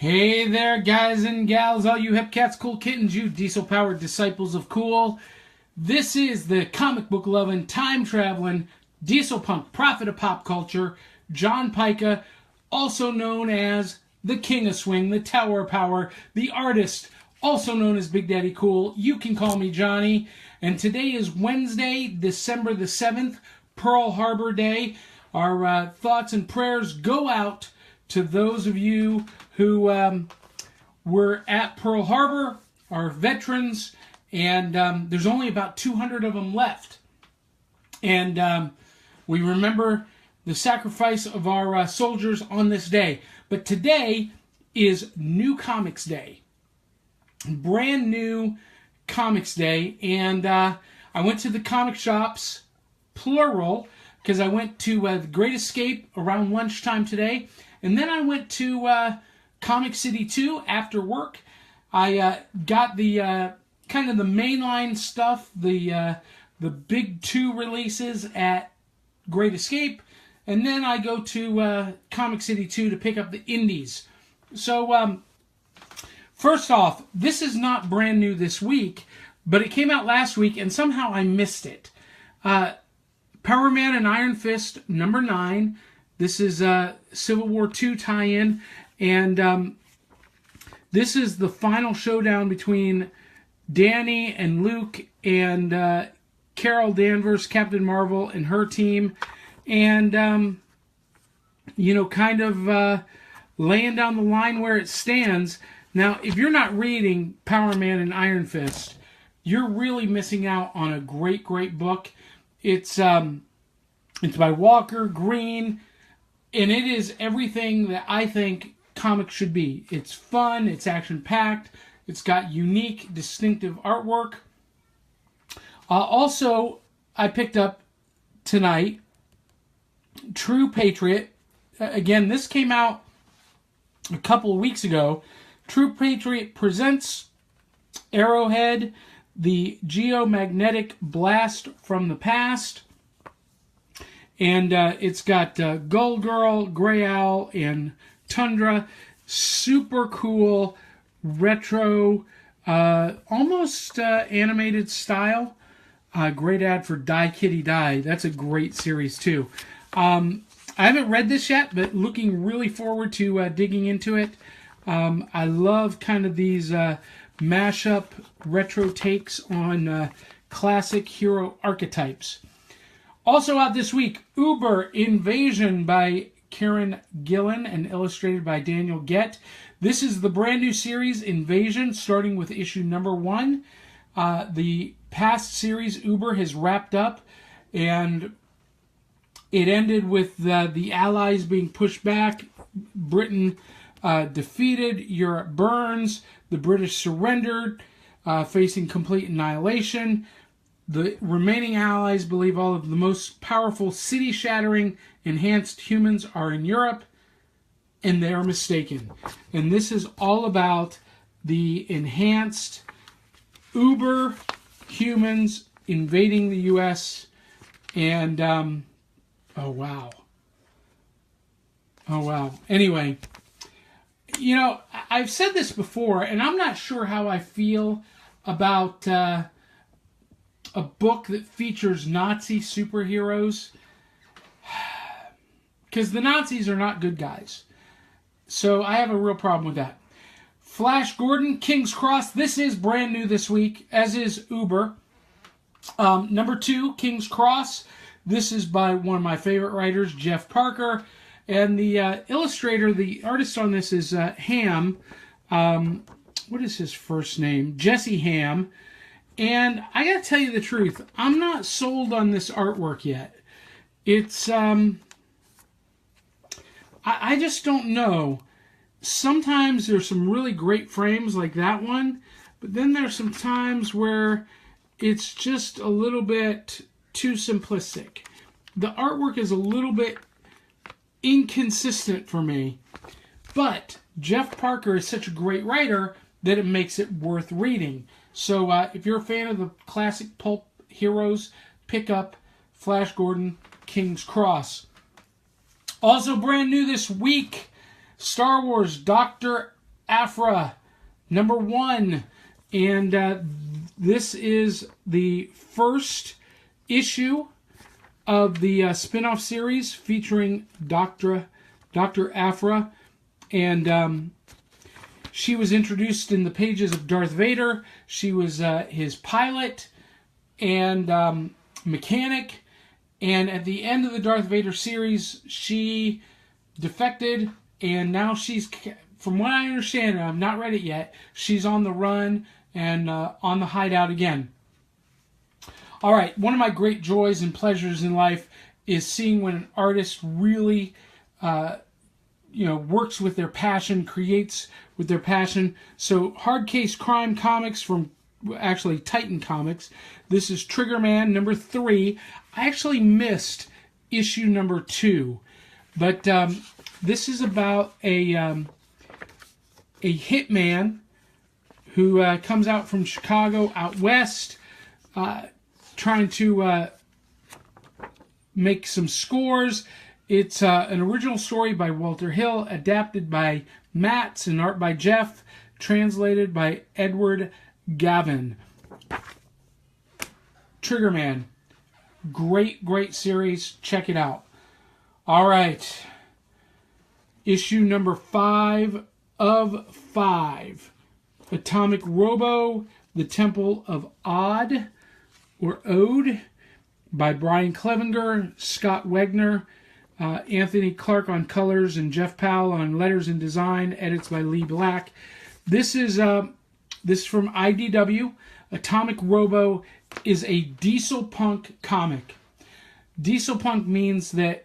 Hey there, guys and gals, all you hip cats, cool kittens, you diesel-powered disciples of cool. This is the comic book loving, time-traveling, diesel punk prophet of pop culture, John Pyka, also known as the King of Swing, the Tower of Power, the artist, also known as Big Daddy Cool. You can call me Johnny. And today is Wednesday, December the 7th, Pearl Harbor Day. Our thoughts and prayers go out to those of you who were at Pearl Harbor, our veterans, and there's only about 200 of them left. And we remember the sacrifice of our soldiers on this day. But today is New Comics Day. Brand new Comics Day. And I went to the comic shops, plural, because I went to the Great Escape around lunchtime today. And then I went to Comic City 2 after work. I got the kind of the mainline stuff, the big 2 releases at Great Escape. And then I go to Comic City 2 to pick up the indies. So, first off, this is not brand new this week, but it came out last week and somehow I missed it. Power Man and Iron Fist number 9. This is a Civil War II tie-in, and this is the final showdown between Danny and Luke and Carol Danvers, Captain Marvel, and her team, and, kind of laying down the line where it stands. Now, if you're not reading Power Man and Iron Fist, you're really missing out on a great, great book. It's by Walker Green, and it is everything that I think comics should be. It's fun, it's action-packed, it's got unique, distinctive artwork. Also, I picked up tonight True Patriot. Again, this came out a couple of weeks ago. True Patriot presents Arrowhead, the geomagnetic blast from the past. And it's got Gull Girl, Grey Owl, and Tundra. Super cool, retro, almost animated style. Great ad for Die Kitty Die. That's a great series too. I haven't read this yet, but looking really forward to digging into it. I love kind of these mashup retro takes on classic hero archetypes. Also out this week, Uber Invasion by Karen Gillan and illustrated by Daniel Gett. This is the brand new series, Invasion, starting with issue number 1. The past series, Uber, has wrapped up, and it ended with the Allies being pushed back, Britain defeated, Europe burns, the British surrendered, facing complete annihilation. The remaining Allies believe all of the most powerful city-shattering enhanced humans are in Europe, and they are mistaken. And this is all about the enhanced Uber humans invading the U.S. And, oh, wow. Anyway, I've said this before, and I'm not sure how I feel about a book that features Nazi superheroes, because the Nazis are not good guys. So I have a real problem with that. Flash Gordon, King's Cross. This is brand new this week, as is Uber. Number 2, King's Cross. This is by one of my favorite writers, Jeff Parker. And the illustrator, the artist on this is Ham. What is his first name? Jesse Ham. And I gotta tell you the truth, I'm not sold on this artwork yet. It's, I just don't know. Sometimes there's some really great frames like that one, but then there's some times where it's just a little bit too simplistic. The artwork is a little bit inconsistent for me, but Jeff Parker is such a great writer that it makes it worth reading. So if you're a fan of the classic pulp heroes, pick up Flash Gordon, King's Cross. Also brand new this week, Star Wars Dr. Aphra, #1. And this is the first issue of the spin-off series featuring Dr. Aphra. And she was introduced in the pages of Darth Vader. She was his pilot and mechanic. And at the end of the Darth Vader series, she defected. And now she's, from what I understand, and I've not read it yet, she's on the run and on the hideout again. All right, one of my great joys and pleasures in life is seeing when an artist really, works with their passion, creates with their passion. So, Hard Case Crime Comics from, actually, Titan Comics. This is Triggerman #3. I actually missed issue #2, but this is about a hitman who comes out from Chicago out west, trying to make some scores. It's an original story by Walter Hill, adapted by Matz, and art by Jeff, translated by Edward Gavin. Triggerman. Great series. Check it out. All right. Issue #5 of 5. Atomic Robo, The Temple of Odd, or Ode, by Brian Clevenger, Scott Wegner, Anthony Clark on colors, and Jeff Powell on letters and design. Edits by Lee Black. This is from IDW. Atomic Robo is a diesel punk comic. Diesel punk means that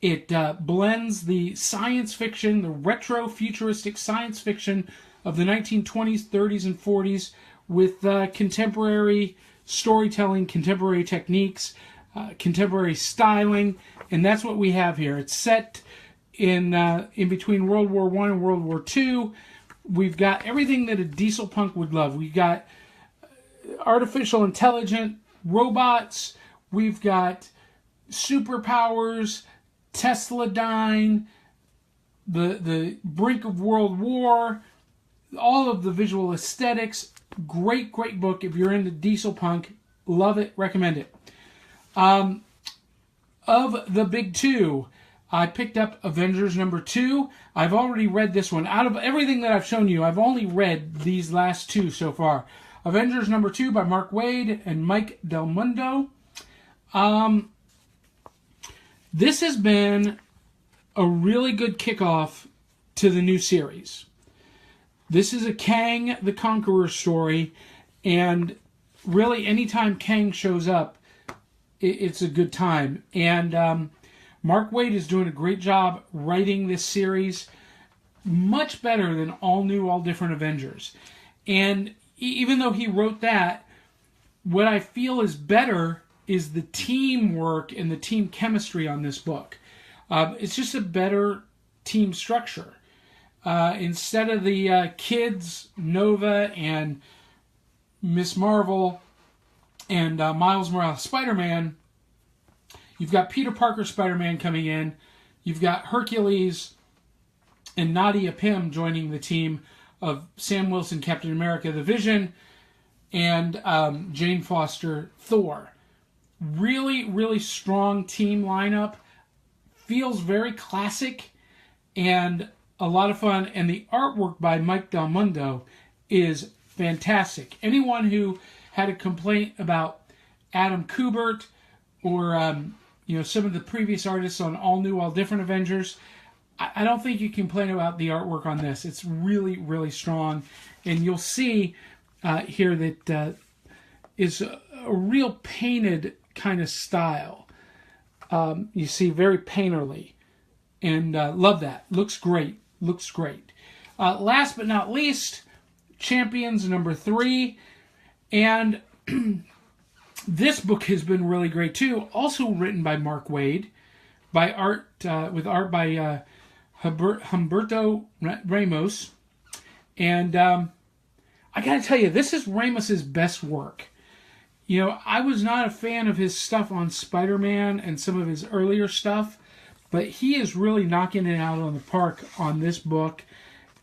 it blends the science fiction, the retro futuristic science fiction of the 1920s, 30s, and 40s with contemporary storytelling, contemporary techniques, contemporary styling, and that's what we have here. It's set in between World War I and World War II. We've got everything that a diesel punk would love. We've got artificial intelligent robots. We've got superpowers, Tesladyne, the brink of World War, all of the visual aesthetics. Great book. If you're into diesel punk, love it, recommend it. Of the big two, I picked up Avengers #2. I've already read this one. Out of everything that I've shown you, I've only read these last two so far. Avengers #2 by Mark Waid and Mike Del Mundo. This has been a really good kickoff to the new series. This is a Kang the Conqueror story, and really anytime Kang shows up, it's a good time. And Mark Waid is doing a great job writing this series, much better than All New, All Different Avengers. And even though he wrote that, what I feel is better is the teamwork and the team chemistry on this book. It's just a better team structure. Instead of the kids, Nova and Miss Marvel and Miles Morales Spider-Man, you've got Peter Parker Spider-Man coming in. You've got Hercules and Nadia Pym joining the team of Sam Wilson, Captain America, The Vision, and Jane Foster, Thor. Really strong team lineup. Feels very classic and a lot of fun. And the artwork by Mike Del Mundo is fantastic. Anyone who had a complaint about Adam Kubert or some of the previous artists on All New, All Different Avengers, I don't think you can complain about the artwork on this. It's really strong. And you'll see here that is a real painted kind of style. You see, very painterly. And love that. Looks great. Last but not least, Champions #3. And this book has been really great too. Also written by Mark Waid, with art by Humberto Ramos. And I gotta tell you, this is Ramos's best work. I was not a fan of his stuff on Spider-Man and some of his earlier stuff, but he is really knocking it out on the park on this book.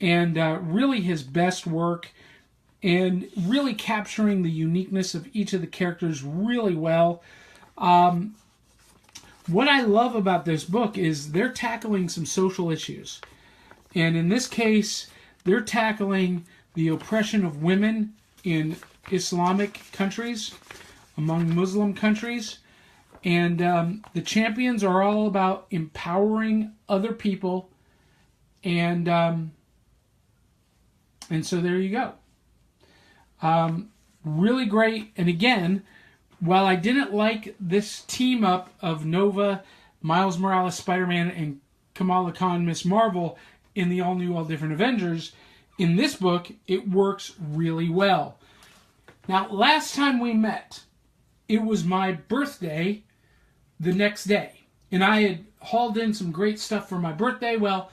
and really his best work, and really capturing the uniqueness of each of the characters really well. What I love about this book is they're tackling some social issues. And in this case, they're tackling the oppression of women in Islamic countries, among Muslim countries. And the champions are all about empowering other people. And so there you go. Really great. And again, while I didn't like this team up of Nova, Miles Morales, Spider-Man, and Kamala Khan, Miss Marvel in the all-new, all-different Avengers, in this book, it works really well. Now, last time we met, it was my birthday the next day. And I had hauled in some great stuff for my birthday. Well,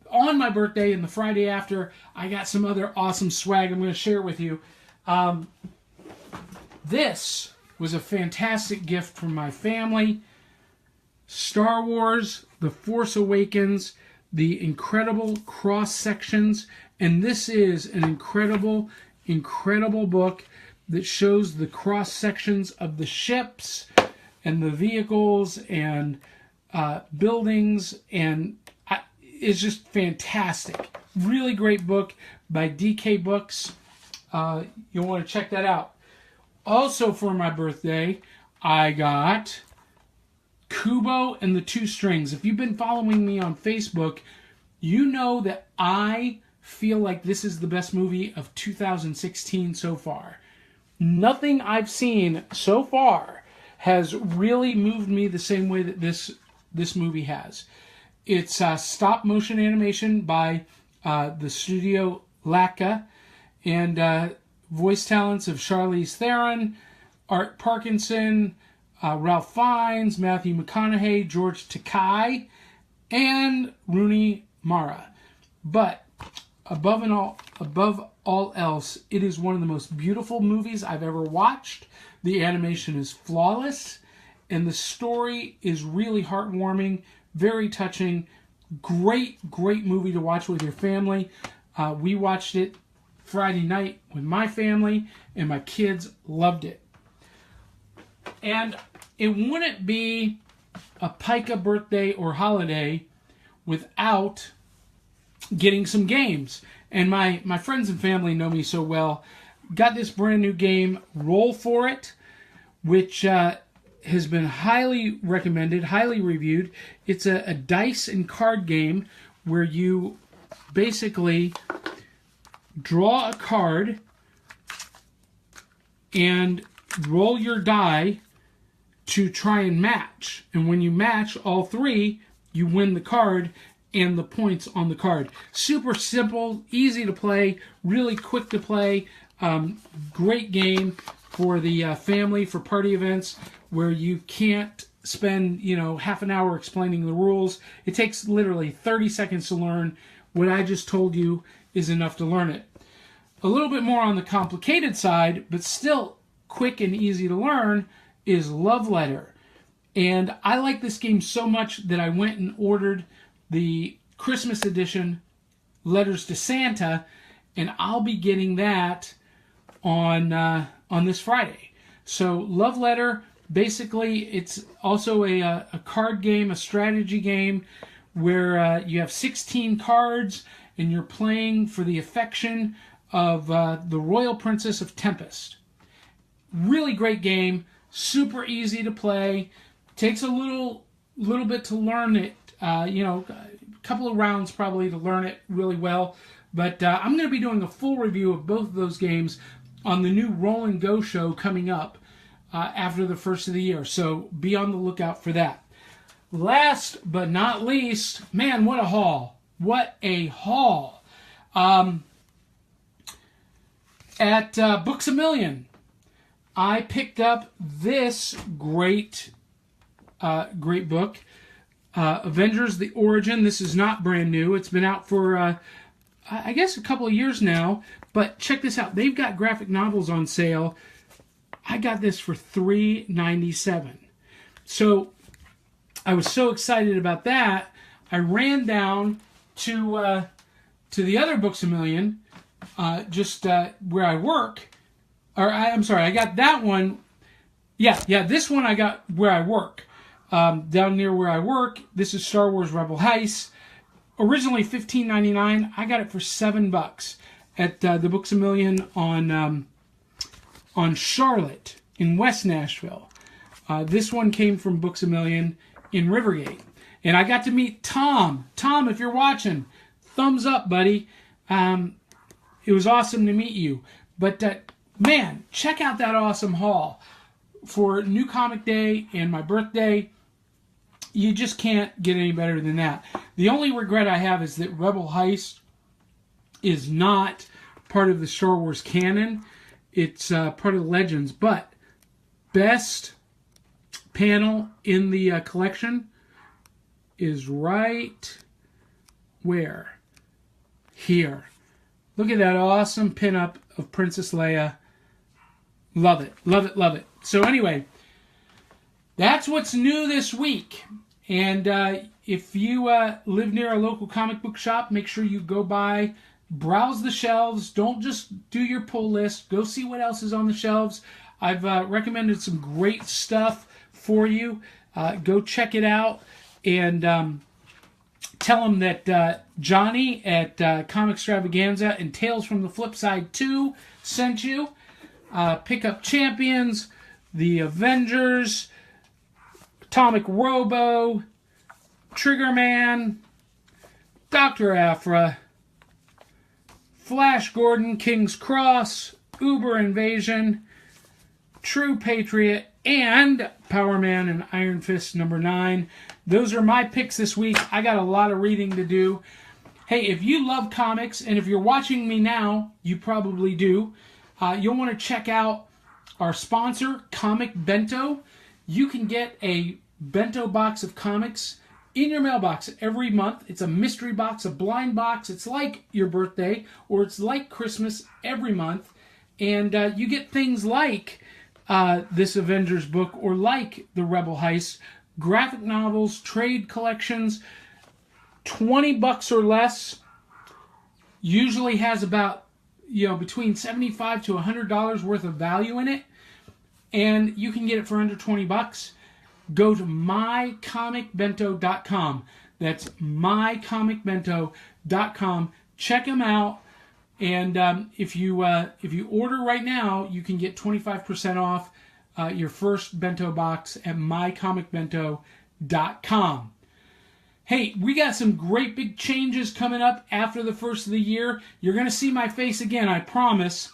on my birthday and the Friday after, I got some other awesome swag I'm going to share with you. This was a fantastic gift from my family. Star Wars, The Force Awakens, the incredible cross sections, and this is an incredible, incredible book that shows the cross sections of the ships and the vehicles and buildings, and it's just fantastic. Really great book by DK Books. You'll want to check that out. Also for my birthday, I got Kubo and the Two Strings. If you've been following me on Facebook, you know that I feel like this is the best movie of 2016 so far. Nothing I've seen so far has really moved me the same way that this movie has. It's stop motion animation by the studio Laika, and voice talents of Charlize Theron, Art Parkinson, Ralph Fiennes, Matthew McConaughey, George Takei, and Rooney Mara. But above all else, it is one of the most beautiful movies I've ever watched. The animation is flawless, and the story is really heartwarming, very touching. Great movie to watch with your family. We watched it Friday night with my family, and my kids loved it. And it wouldn't be a Pyka birthday or holiday without getting some games. And my friends and family know me so well. Got this brand new game, Roll For It, which has been highly recommended, highly reviewed. It's a dice and card game where you basically draw a card and roll your die to try and match. And when you match all three, you win the card and the points on the card. Super simple, easy to play, really quick to play. Great game for the family, for party events where you can't spend, half an hour explaining the rules. It takes literally 30 seconds to learn. What I just told you is enough to learn it. A little bit more on the complicated side, but still quick and easy to learn, is Love Letter. And I like this game so much that I went and ordered the Christmas edition, Letters to Santa, and I'll be getting that on this Friday. So Love Letter, basically it's also a card game, a strategy game, where you have 16 cards and you're playing for the affection of the Royal Princess of Tempest. Really great game, super easy to play. Takes a little bit to learn it, a couple of rounds probably to learn it really well. But I'm going to be doing a full review of both of those games on the new Roll and Go show coming up after the first of the year. So be on the lookout for that. Last but not least, man, what a haul. What a haul. At Books A Million, I picked up this great book, Avengers: The Origin. This is not brand new. It's been out for, I guess, a couple of years now. But check this out. They've got graphic novels on sale. I got this for $3.97. So I was so excited about that, I ran down to to the other Books A Million, just where I work. I'm sorry, I got that one. Yeah, this one I got where I work. Down near where I work. This is Star Wars Rebel Heist. Originally $15.99. I got it for $7 at the Books A Million on Charlotte in West Nashville. This one came from Books A Million in Rivergate. And I got to meet Tom. Tom, if you're watching, thumbs up, buddy. It was awesome to meet you. But, man, check out that awesome haul. For New Comic Day and my birthday, you just can't get any better than that. The only regret I have is that Rebel Heist is not part of the Star Wars canon. It's part of Legends. But best panel in the collection is right where? Here. Look at that awesome pinup of Princess Leia. Love it, love it, love it. So anyway, that's what's new this week. And if you live near a local comic book shop, make sure you go by, browse the shelves. Don't just do your pull list. Go see what else is on the shelves. I've recommended some great stuff for you. Go check it out. And tell them that Johnny at Comixstravaganza and Tales from the Flip Side 2 sent you. Pick Up Champions, The Avengers, Atomic Robo, Triggerman, Dr. Aphra, Flash Gordon, King's Cross, Uber Invasion, True Patriot, and Power Man and Iron Fist #9. Those are my picks this week. I got a lot of reading to do. Hey, if you love comics, and if you're watching me now, you probably do, you'll want to check out our sponsor, Comic Bento. You can get a bento box of comics in your mailbox every month. It's a mystery box, a blind box. It's like your birthday, or it's like Christmas every month. And you get things like this Avengers book, or like the Rebel Heist, graphic novels, trade collections, $20 or less. Usually has about, between $75 to $100 worth of value in it. And you can get it for under $20. Go to mycomicbento.com. That's mycomicbento.com. Check them out. And if you order right now, you can get 25% off your first bento box at mycomicbento.com. Hey, we got some great big changes coming up after the first of the year. You're going to see my face again, I promise.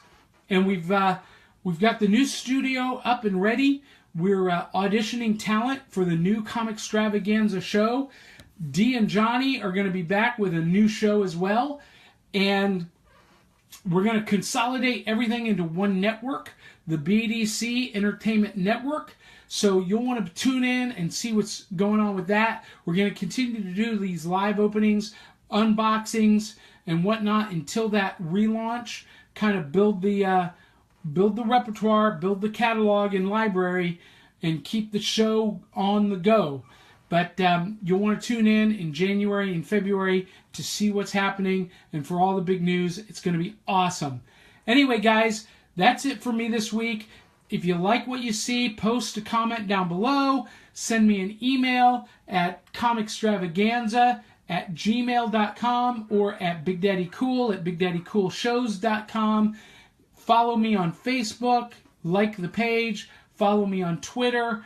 And we've got the new studio up and ready. We're auditioning talent for the new Comixstravaganza show. Dee and Johnny are going to be back with a new show as well. And we're going to consolidate everything into one network, the BDC Entertainment Network. So you'll want to tune in and see what's going on with that. We're going to continue to do these live openings, unboxings, and whatnot until that relaunch. Kind of build the repertoire, build the catalog and library, and keep the show on the go. But you'll want to tune in January and February to see what's happening, and for all the big news. It's going to be awesome. Anyway, guys, that's it for me this week. If you like what you see, post a comment down below. Send me an email at comixstravaganza@gmail.com or at BigDaddyCool@BigDaddyCoolShows.com. Follow me on Facebook. Like the page. Follow me on Twitter.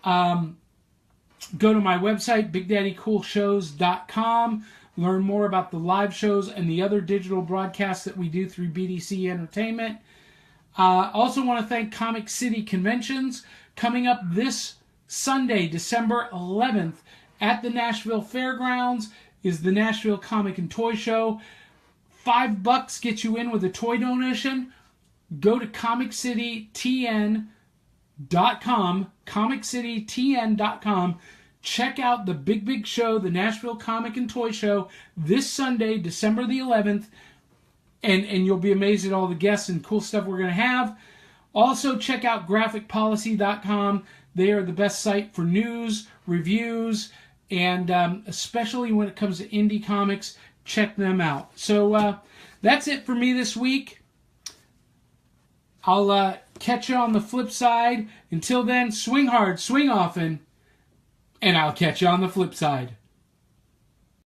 Go to my website, BigDaddyCoolShows.com. Learn more about the live shows and the other digital broadcasts that we do through BDC Entertainment. Also want to thank Comic City Conventions. Coming up this Sunday, December 11th, at the Nashville Fairgrounds is the Nashville Comic and Toy Show. $5 gets you in with a toy donation. Go to ComicCityTN.com, ComicCityTN.com. Check out the big show, the Nashville Comic and Toy Show, this Sunday, December the 11th. And you'll be amazed at all the guests and cool stuff we're going to have. Also, check out GraphicPolicy.com. They are the best site for news, reviews, and especially when it comes to indie comics, check them out. So that's it for me this week. I'll catch you on the flip side. Until then, swing hard, swing often, and I'll catch you on the flip side.